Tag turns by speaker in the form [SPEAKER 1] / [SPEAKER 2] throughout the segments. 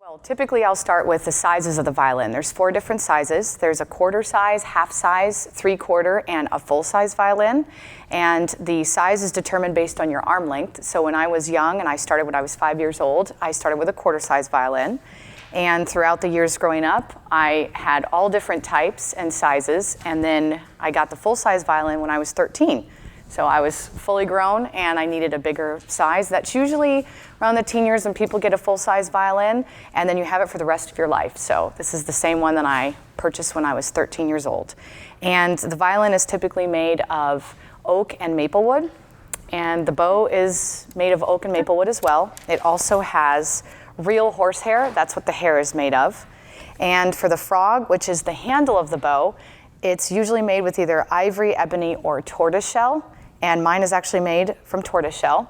[SPEAKER 1] Well, typically I'll start with the sizes of the violin. There's 4 different sizes. There's a quarter size, half size, 3/4, and a full size violin. And the size is determined based on your arm length. So when I was young, and I started when I was 5 years old, I started with a quarter size violin. And throughout the years growing up, I had all different types and sizes. And then I got the full size violin when I was 13. So I was fully grown and I needed a bigger size. That's usually around the teen years when people get a full-size violin, and then you have it for the rest of your life. So this is the same one that I purchased when I was 13 years old. And the violin is typically made of oak and maple wood, and the bow is made of oak and maple wood as well. It also has real horsehair. That's what the hair is made of. And for the frog, which is the handle of the bow, it's usually made with either ivory, ebony, or tortoiseshell. And mine is actually made from tortoiseshell.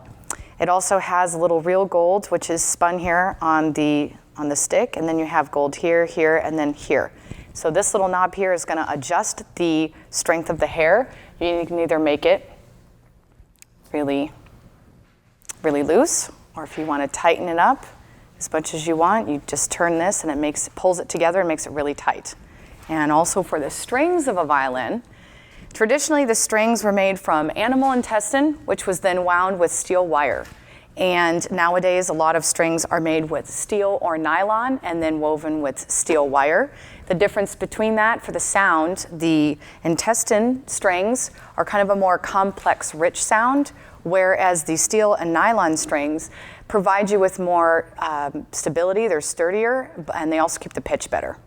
[SPEAKER 1] It also has a little real gold, which is spun here on the stick, and then you have gold here, here, and then here. So this little knob here is going to adjust the strength of the hair. You can either make it really, really loose, or if you want to tighten it up as much as you want, you just turn this and it pulls it together and makes it really tight. And also for the strings of a violin, traditionally, the strings were made from animal intestine, which was then wound with steel wire. And nowadays, a lot of strings are made with steel or nylon and then woven with steel wire. The difference between that for the sound, the intestine strings are kind of a more complex, rich sound, whereas the steel and nylon strings provide you with more stability. They're sturdier, and they also keep the pitch better.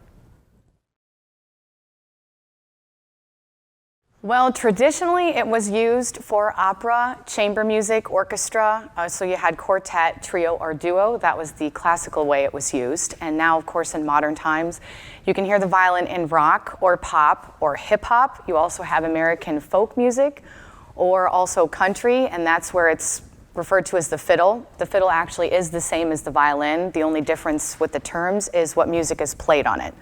[SPEAKER 1] Well, traditionally it was used for opera, chamber music, orchestra, so you had quartet, trio, or duo. That was the classical way it was used. And now, of course, in modern times, you can hear the violin in rock or pop or hip hop. You also have American folk music or also country, and that's where it's referred to as the fiddle. The fiddle actually is the same as the violin. The only difference with the terms is what music is played on it.